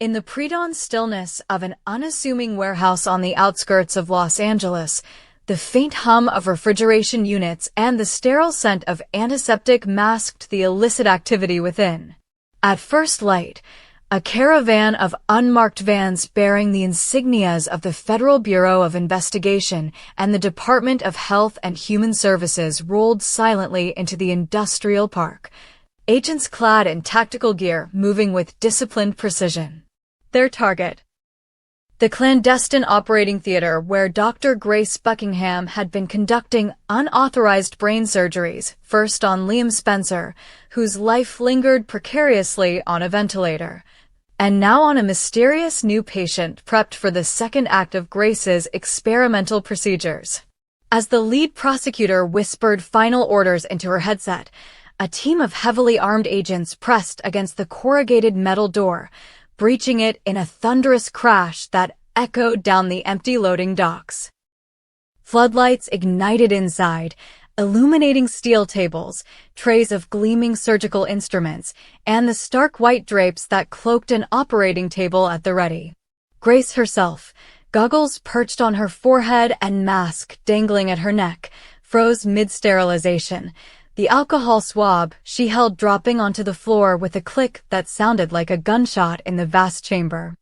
In the pre-dawn stillness of an unassuming warehouse on the outskirts of Los Angeles, the faint hum of refrigeration units and the sterile scent of antiseptic masked the illicit activity within. At first light, a caravan of unmarked vans bearing the insignias of the Federal Bureau of Investigation and the Department of Health and Human Services rolled silently into the industrial park, agents clad in tactical gear moving with disciplined precision. Their target: the clandestine operating theater where Dr. Grace Buckingham had been conducting unauthorized brain surgeries, first on Liam Spencer, whose life lingered precariously on a ventilator, and now on a mysterious new patient prepped for the second act of Grace's experimental procedures. As the lead prosecutor whispered final orders into her headset, a team of heavily armed agents pressed against the corrugated metal door, breaching it in a thunderous crash that echoed down the empty loading docks. Floodlights ignited inside, illuminating steel tables, trays of gleaming surgical instruments, and the stark white drapes that cloaked an operating table at the ready. Grace herself, goggles perched on her forehead and mask dangling at her neck, froze mid-sterilization, the alcohol swab she held dropping onto the floor with a click that sounded like a gunshot in the vast chamber.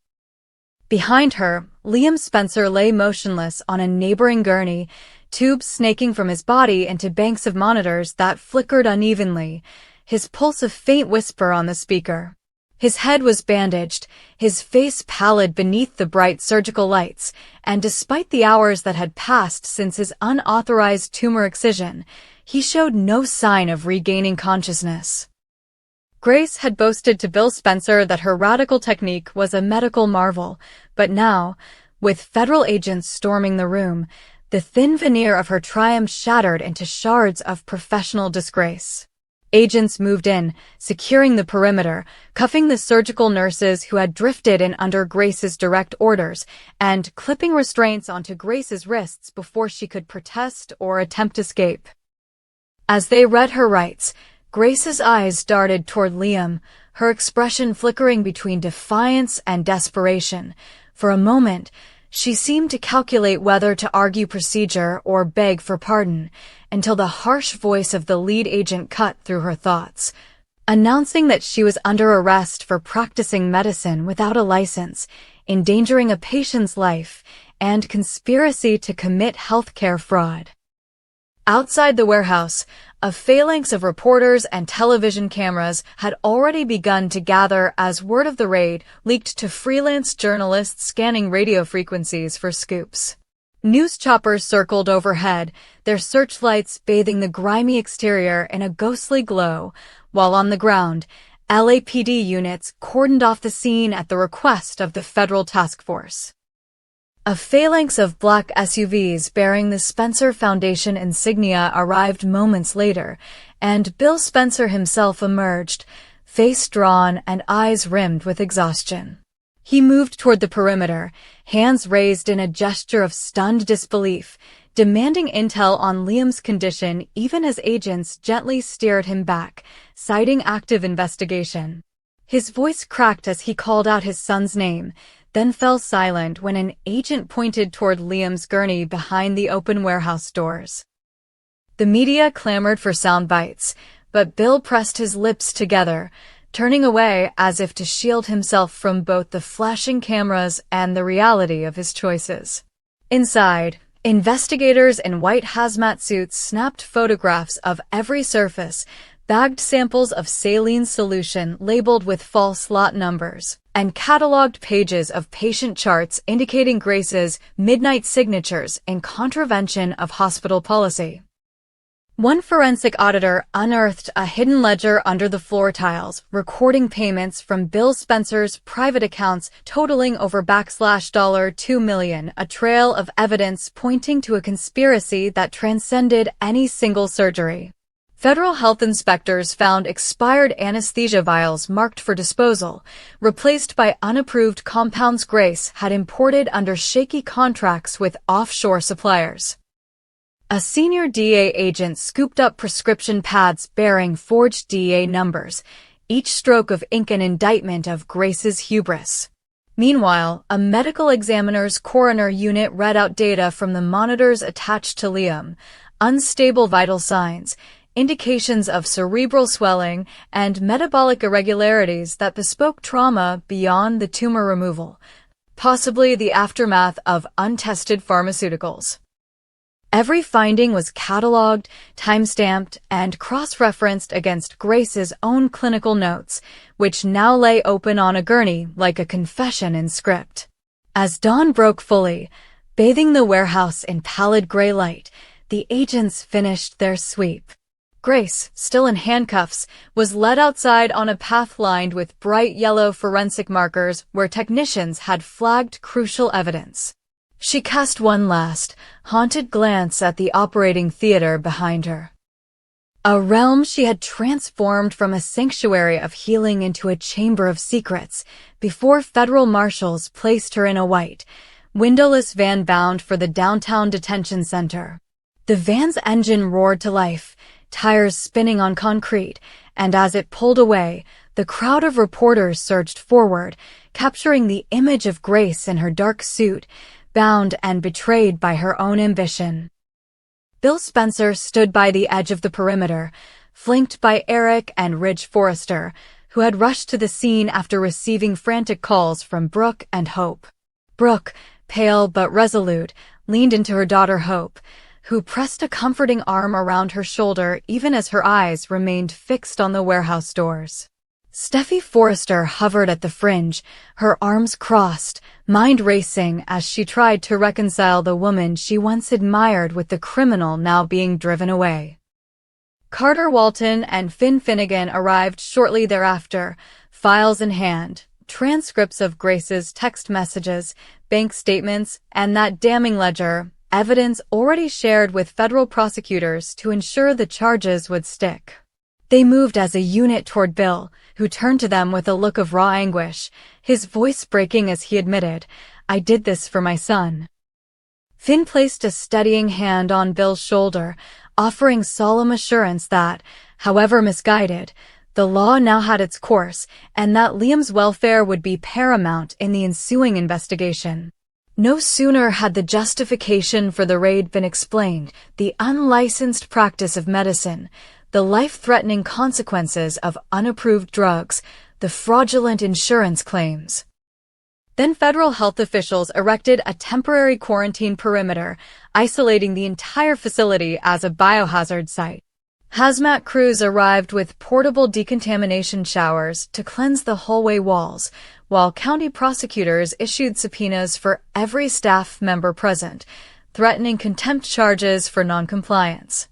Behind her, Liam Spencer lay motionless on a neighboring gurney, tubes snaking from his body into banks of monitors that flickered unevenly, his pulse a faint whisper on the speaker. His head was bandaged, his face pallid beneath the bright surgical lights, and despite the hours that had passed since his unauthorized tumor excision, he showed no sign of regaining consciousness. Grace had boasted to Bill Spencer that her radical technique was a medical marvel, but now, with federal agents storming the room, the thin veneer of her triumph shattered into shards of professional disgrace. Agents moved in, securing the perimeter, cuffing the surgical nurses who had drifted in under Grace's direct orders, and clipping restraints onto Grace's wrists before she could protest or attempt escape. As they read her rights, Grace's eyes darted toward Liam, her expression flickering between defiance and desperation. For a moment, she seemed to calculate whether to argue procedure or beg for pardon, until the harsh voice of the lead agent cut through her thoughts, announcing that she was under arrest for practicing medicine without a license, endangering a patient's life, and conspiracy to commit healthcare fraud. Outside the warehouse, a phalanx of reporters and television cameras had already begun to gather as word of the raid leaked to freelance journalists scanning radio frequencies for scoops. News choppers circled overhead, their searchlights bathing the grimy exterior in a ghostly glow, while on the ground, LAPD units cordoned off the scene at the request of the federal task force. A phalanx of black SUVs bearing the Spencer Foundation insignia arrived moments later, and Bill Spencer himself emerged, face drawn and eyes rimmed with exhaustion. He moved toward the perimeter, hands raised in a gesture of stunned disbelief, demanding intel on Liam's condition even as agents gently steered him back, citing active investigation. His voice cracked as he called out his son's name, then fell silent when an agent pointed toward Liam's gurney behind the open warehouse doors. The media clamored for sound bites, but Bill pressed his lips together, turning away as if to shield himself from both the flashing cameras and the reality of his choices. Inside, investigators in white hazmat suits snapped photographs of every surface, bagged samples of saline solution labeled with false lot numbers, and cataloged pages of patient charts indicating Grace's midnight signatures in contravention of hospital policy. One forensic auditor unearthed a hidden ledger under the floor tiles, recording payments from Bill Spencer's private accounts totaling over $2 million, a trail of evidence pointing to a conspiracy that transcended any single surgery. Federal health inspectors found expired anesthesia vials marked for disposal, replaced by unapproved compounds Grace had imported under shaky contracts with offshore suppliers. A senior DEA agent scooped up prescription pads bearing forged DEA numbers, each stroke of ink an indictment of Grace's hubris. Meanwhile, a medical examiner's coroner unit read out data from the monitors attached to Liam: unstable vital signs, indications of cerebral swelling, and metabolic irregularities that bespoke trauma beyond the tumor removal, possibly the aftermath of untested pharmaceuticals. Every finding was cataloged, time-stamped, and cross-referenced against Grace's own clinical notes, which now lay open on a gurney like a confession in script. As dawn broke fully, bathing the warehouse in pallid gray light, the agents finished their sweep. Grace, still in handcuffs, was led outside on a path lined with bright yellow forensic markers where technicians had flagged crucial evidence. She cast one last, haunted glance at the operating theater behind her. A realm she had transformed from a sanctuary of healing into a chamber of secrets before federal marshals placed her in a white, windowless van bound for the downtown detention center. The van's engine roared to life, tires spinning on concrete, and as it pulled away, the crowd of reporters surged forward, capturing the image of Grace in her dark suit, bound and betrayed by her own ambition. Bill Spencer stood by the edge of the perimeter, flanked by Eric and Ridge Forrester, who had rushed to the scene after receiving frantic calls from Brooke and Hope. Brooke, pale but resolute, leaned into her daughter Hope, who pressed a comforting arm around her shoulder even as her eyes remained fixed on the warehouse doors. Steffi Forrester hovered at the fringe, her arms crossed, mind racing as she tried to reconcile the woman she once admired with the criminal now being driven away. Carter Walton and Finn Finnegan arrived shortly thereafter, files in hand, transcripts of Grace's text messages, bank statements, and that damning ledger, evidence already shared with federal prosecutors to ensure the charges would stick. They moved as a unit toward Bill, who turned to them with a look of raw anguish, his voice breaking as he admitted, "I did this for my son." Finn placed a steadying hand on Bill's shoulder, offering solemn assurance that, however misguided, the law now had its course and that Liam's welfare would be paramount in the ensuing investigation. No sooner had the justification for the raid been explained, the unlicensed practice of medicine, the life-threatening consequences of unapproved drugs, the fraudulent insurance claims. Then federal health officials erected a temporary quarantine perimeter, isolating the entire facility as a biohazard site. Hazmat crews arrived with portable decontamination showers to cleanse the hallway walls, while county prosecutors issued subpoenas for every staff member present, threatening contempt charges for noncompliance.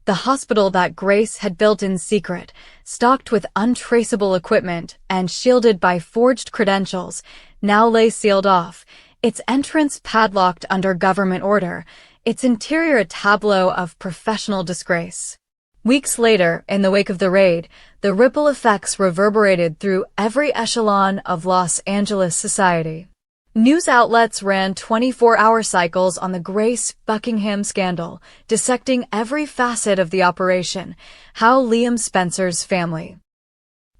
The hospital that Grace had built in secret, stocked with untraceable equipment and shielded by forged credentials, now lay sealed off, its entrance padlocked under government order, its interior a tableau of professional disgrace. Weeks later, in the wake of the raid, the ripple effects reverberated through every echelon of Los Angeles society. News outlets ran 24-hour cycles on the Grace Buckingham scandal, dissecting every facet of the operation, how Liam Spencer's family,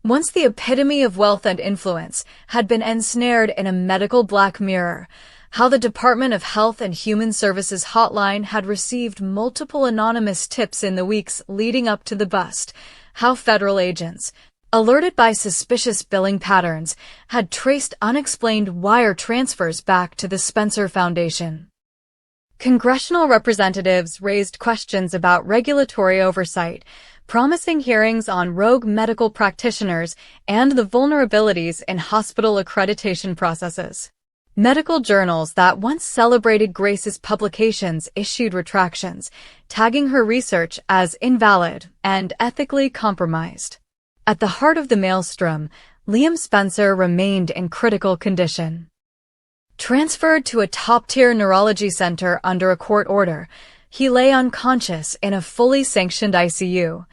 once the epitome of wealth and influence, had been ensnared in a medical black mirror, how the Department of Health and Human Services hotline had received multiple anonymous tips in the weeks leading up to the bust, how federal agents, alerted by suspicious billing patterns, had traced unexplained wire transfers back to the Spencer Foundation. Congressional representatives raised questions about regulatory oversight, promising hearings on rogue medical practitioners and the vulnerabilities in hospital accreditation processes. Medical journals that once celebrated Grace's publications issued retractions, tagging her research as invalid and ethically compromised. At the heart of the maelstrom, Liam Spencer remained in critical condition. Transferred to a top-tier neurology center under a court order, he lay unconscious in a fully sanctioned ICU,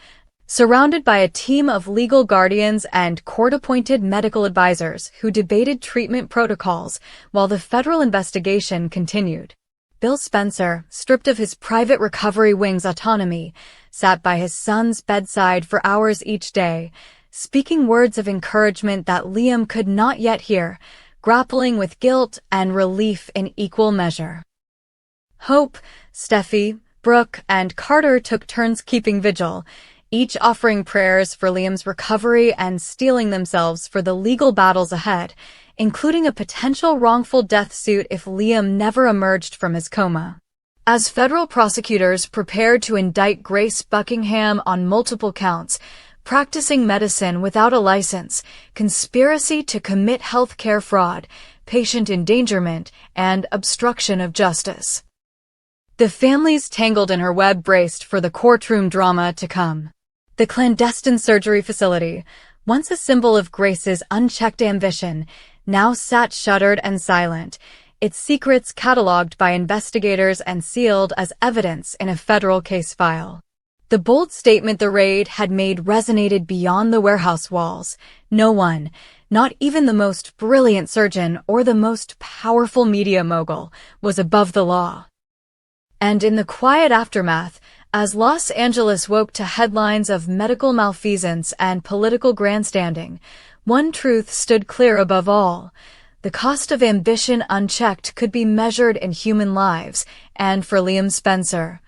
surrounded by a team of legal guardians and court-appointed medical advisors who debated treatment protocols while the federal investigation continued. Bill Spencer, stripped of his private recovery wing's autonomy, sat by his son's bedside for hours each day, speaking words of encouragement that Liam could not yet hear, grappling with guilt and relief in equal measure. Hope, Steffi, Brooke, and Carter took turns keeping vigil, each offering prayers for Liam's recovery and steeling themselves for the legal battles ahead, including a potential wrongful death suit if Liam never emerged from his coma. As federal prosecutors prepared to indict Grace Buckingham on multiple counts, practicing medicine without a license, conspiracy to commit healthcare fraud, patient endangerment, and obstruction of justice. The families tangled in her web braced for the courtroom drama to come. The clandestine surgery facility, once a symbol of Grace's unchecked ambition, now sat shuttered and silent, its secrets catalogued by investigators and sealed as evidence in a federal case file. The bold statement the raid had made resonated beyond the warehouse walls. No one, not even the most brilliant surgeon or the most powerful media mogul, was above the law. And in the quiet aftermath, as Los Angeles woke to headlines of medical malfeasance and political grandstanding, one truth stood clear above all. The cost of ambition unchecked could be measured in human lives, and for Liam Spencer,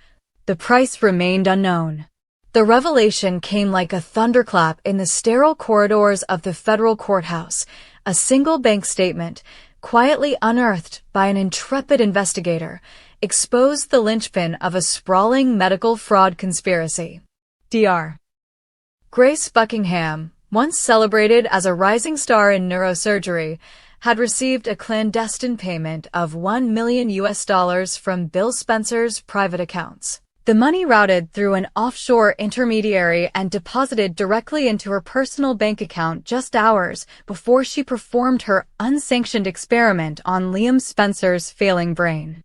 the price remained unknown. The revelation came like a thunderclap in the sterile corridors of the federal courthouse, a single bank statement, quietly unearthed by an intrepid investigator, exposed the linchpin of a sprawling medical fraud conspiracy. Dr. Grace Buckingham, once celebrated as a rising star in neurosurgery, had received a clandestine payment of $1 million from Bill Spencer's private accounts. The money routed through an offshore intermediary and deposited directly into her personal bank account just hours before she performed her unsanctioned experiment on Liam Spencer's failing brain.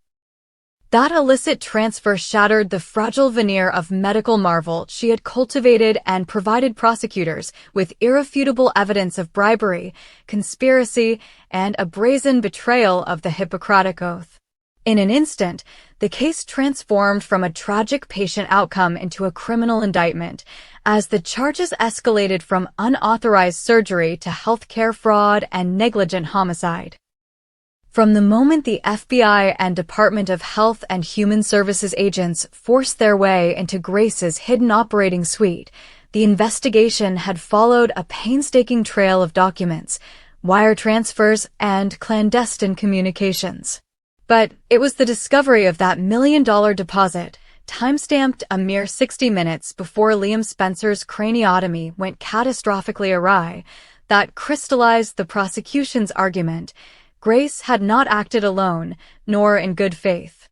That illicit transfer shattered the fragile veneer of medical marvel she had cultivated and provided prosecutors with irrefutable evidence of bribery, conspiracy, and a brazen betrayal of the Hippocratic Oath. In an instant, the case transformed from a tragic patient outcome into a criminal indictment, as the charges escalated from unauthorized surgery to healthcare fraud and negligent homicide. From the moment the FBI and Department of Health and Human Services agents forced their way into Grace's hidden operating suite, the investigation had followed a painstaking trail of documents, wire transfers, and clandestine communications. But it was the discovery of that $1 million deposit, time-stamped a mere 60 minutes before Liam Spencer's craniotomy went catastrophically awry, that crystallized the prosecution's argument. Grace had not acted alone, nor in good faith.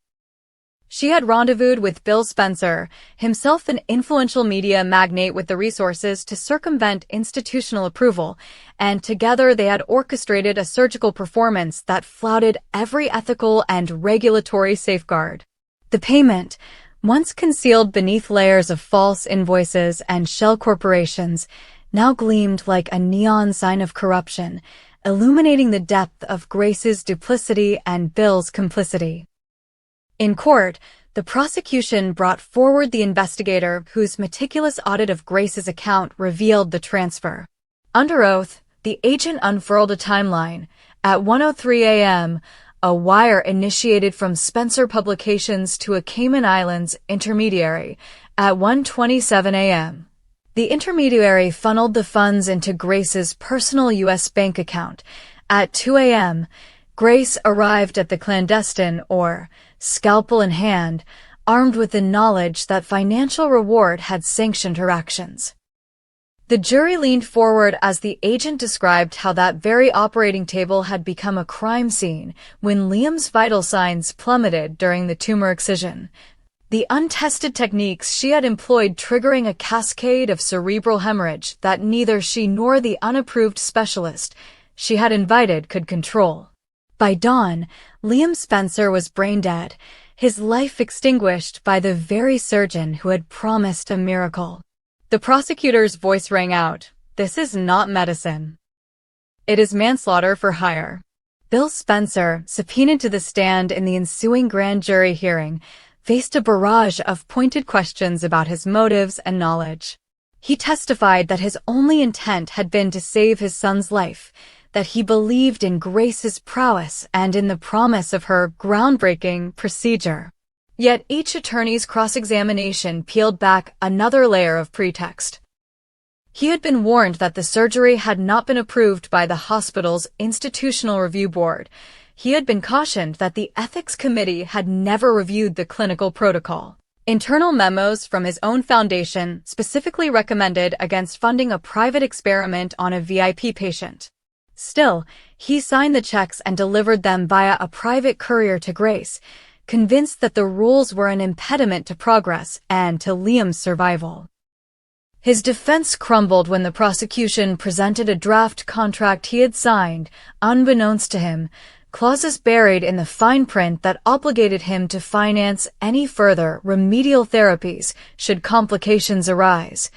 She had rendezvoused with Bill Spencer, himself an influential media magnate with the resources to circumvent institutional approval, and together they had orchestrated a surgical performance that flouted every ethical and regulatory safeguard. The payment, once concealed beneath layers of false invoices and shell corporations, now gleamed like a neon sign of corruption, illuminating the depth of Grace's duplicity and Bill's complicity. In court, the prosecution brought forward the investigator whose meticulous audit of Grace's account revealed the transfer. Under oath, the agent unfurled a timeline. At 1:03 a.m., a wire initiated from Spencer Publications to a Cayman Islands intermediary. At 1:27 a.m., the intermediary funneled the funds into Grace's personal U.S. bank account. At 2 a.m., Grace arrived at the clandestine, or scalpel in hand, armed with the knowledge that financial reward had sanctioned her actions. The jury leaned forward as the agent described how that very operating table had become a crime scene when Liam's vital signs plummeted during the tumor excision. The untested techniques she had employed triggering a cascade of cerebral hemorrhage that neither she nor the unapproved specialist she had invited could control. By dawn, Liam Spencer was brain dead, his life extinguished by the very surgeon who had promised a miracle. The prosecutor's voice rang out, "This is not medicine. It is manslaughter for hire." Bill Spencer, subpoenaed to the stand in the ensuing grand jury hearing, faced a barrage of pointed questions about his motives and knowledge. He testified that his only intent had been to save his son's life, that he believed in Grace's prowess and in the promise of her groundbreaking procedure. Yet each attorney's cross-examination peeled back another layer of pretext. He had been warned that the surgery had not been approved by the hospital's Institutional Review Board. He had been cautioned that the ethics committee had never reviewed the clinical protocol. Internal memos from his own foundation specifically recommended against funding a private experiment on a VIP patient. Still, he signed the checks and delivered them via a private courier to Grace, convinced that the rules were an impediment to progress and to Liam's survival. His defense crumbled when the prosecution presented a draft contract he had signed, unbeknownst to him, clauses buried in the fine print that obligated him to finance any further remedial therapies should complications arise,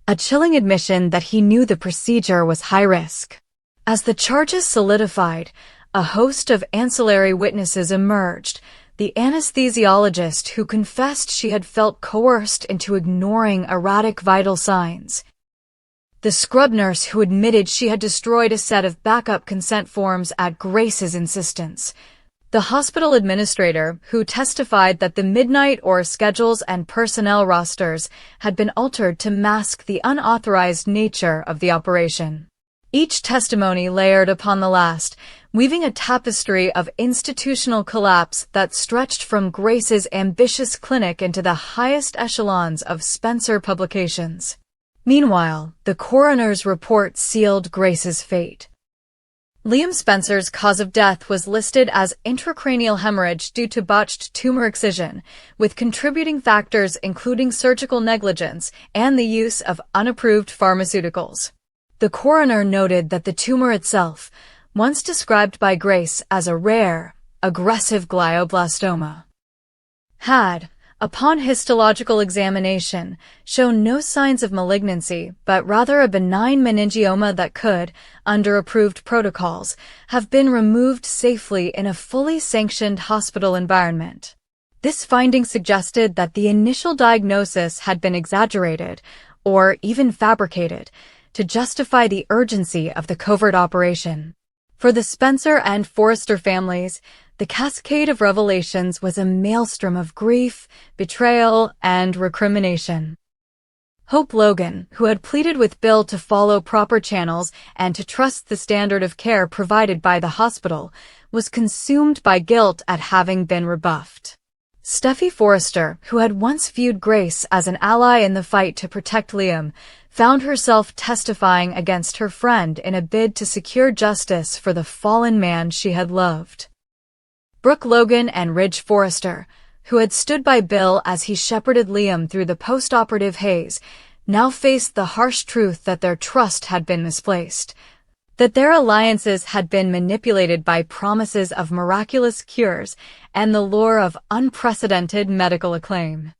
a chilling admission that he knew the procedure was high risk. As the charges solidified, a host of ancillary witnesses emerged, the anesthesiologist who confessed she had felt coerced into ignoring erratic vital signs, the scrub nurse who admitted she had destroyed a set of backup consent forms at Grace's insistence, the hospital administrator who testified that the midnight oil schedules and personnel rosters had been altered to mask the unauthorized nature of the operation. Each testimony layered upon the last, weaving a tapestry of institutional collapse that stretched from Grace's ambitious clinic into the highest echelons of Spencer publications. Meanwhile, the coroner's report sealed Grace's fate. Liam Spencer's cause of death was listed as intracranial hemorrhage due to botched tumor excision, with contributing factors including surgical negligence and the use of unapproved pharmaceuticals. The coroner noted that the tumor itself, once described by Grace as a rare, aggressive glioblastoma, had, upon histological examination, shown no signs of malignancy, but rather a benign meningioma that could, under approved protocols, have been removed safely in a fully sanctioned hospital environment. This finding suggested that the initial diagnosis had been exaggerated, or even fabricated, to justify the urgency of the covert operation. For the Spencer and Forrester families, the cascade of revelations was a maelstrom of grief, betrayal, and recrimination. Hope Logan, who had pleaded with Bill to follow proper channels and to trust the standard of care provided by the hospital, was consumed by guilt at having been rebuffed. Steffi Forrester, who had once viewed Grace as an ally in the fight to protect Liam, found herself testifying against her friend in a bid to secure justice for the fallen man she had loved. Brooke Logan and Ridge Forrester, who had stood by Bill as he shepherded Liam through the post-operative haze, now faced the harsh truth that their trust had been misplaced, that their alliances had been manipulated by promises of miraculous cures and the lure of unprecedented medical acclaim.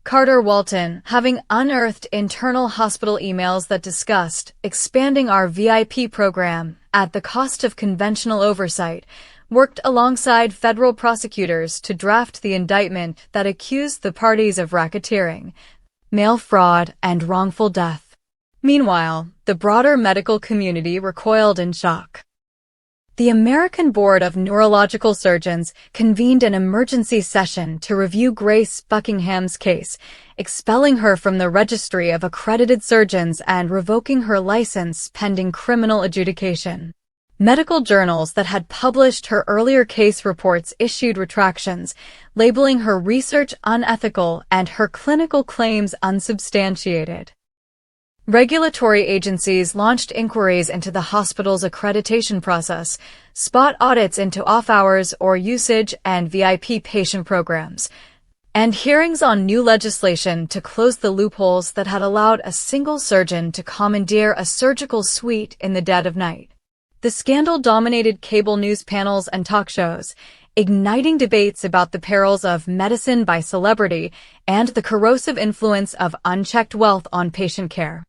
Carter Walton, having unearthed internal hospital emails that discussed expanding our VIP program at the cost of conventional oversight, worked alongside federal prosecutors to draft the indictment that accused the parties of racketeering, mail fraud, and wrongful death. Meanwhile, the broader medical community recoiled in shock. The American Board of Neurological Surgeons convened an emergency session to review Grace Buckingham's case, expelling her from the registry of accredited surgeons and revoking her license pending criminal adjudication. Medical journals that had published her earlier case reports issued retractions, labeling her research unethical and her clinical claims unsubstantiated. Regulatory agencies launched inquiries into the hospital's accreditation process, spot audits into off-hours or usage and VIP patient programs, and hearings on new legislation to close the loopholes that had allowed a single surgeon to commandeer a surgical suite in the dead of night. The scandal dominated cable news panels and talk shows, igniting debates about the perils of medicine by celebrity and the corrosive influence of unchecked wealth on patient care.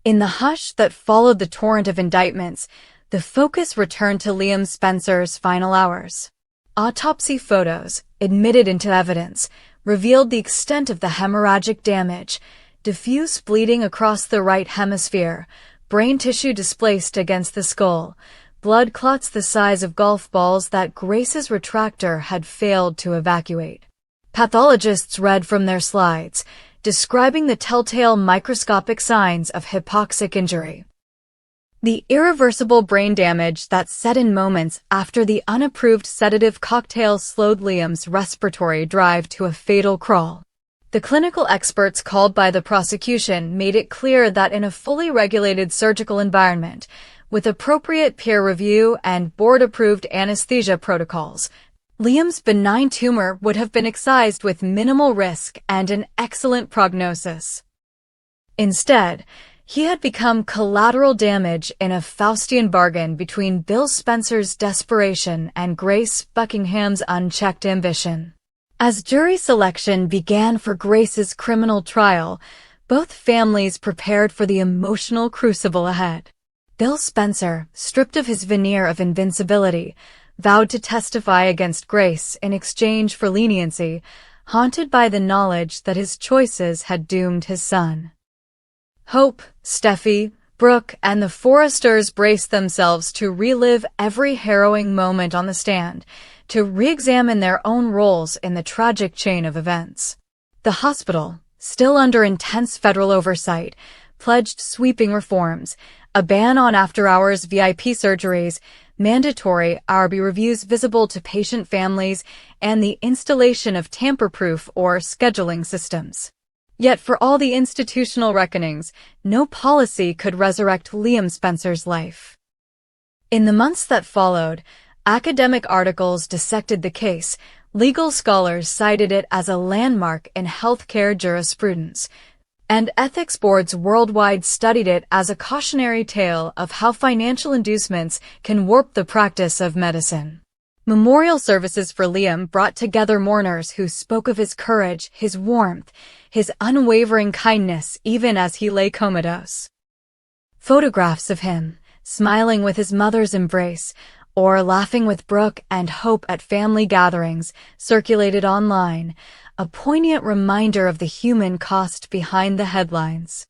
In the hush that followed the torrent of indictments, the focus returned to Liam Spencer's final hours. Autopsy photos, admitted into evidence, revealed the extent of the hemorrhagic damage, diffuse bleeding across the right hemisphere, brain tissue displaced against the skull, blood clots the size of golf balls that Grace's retractor had failed to evacuate. Pathologists read from their slides, describing the telltale microscopic signs of hypoxic injury. The irreversible brain damage that set in moments after the unapproved sedative cocktail slowed Liam's respiratory drive to a fatal crawl. The clinical experts called by the prosecution made it clear that in a fully regulated surgical environment, with appropriate peer review and board-approved anesthesia protocols, Liam's benign tumor would have been excised with minimal risk and an excellent prognosis. Instead, he had become collateral damage in a Faustian bargain between Bill Spencer's desperation and Grace Buckingham's unchecked ambition. As jury selection began for Grace's criminal trial, both families prepared for the emotional crucible ahead. Bill Spencer, stripped of his veneer of invincibility, vowed to testify against Grace in exchange for leniency, haunted by the knowledge that his choices had doomed his son. Hope, Steffi, Brooke, and the Forresters braced themselves to relive every harrowing moment on the stand, to re-examine their own roles in the tragic chain of events. The hospital, still under intense federal oversight, pledged sweeping reforms, a ban on after-hours VIP surgeries, mandatory RB reviews visible to patient families, and the installation of tamper-proof or scheduling systems. Yet for all the institutional reckonings, no policy could resurrect Liam Spencer's life. In the months that followed, academic articles dissected the case, legal scholars cited it as a landmark in healthcare jurisprudence, and ethics boards worldwide studied it as a cautionary tale of how financial inducements can warp the practice of medicine. Memorial services for Liam brought together mourners who spoke of his courage, his warmth, his unwavering kindness even as he lay comatose. Photographs of him, smiling with his mother's embrace, or laughing with Brooke and Hope at family gatherings, circulated online, a poignant reminder of the human cost behind the headlines.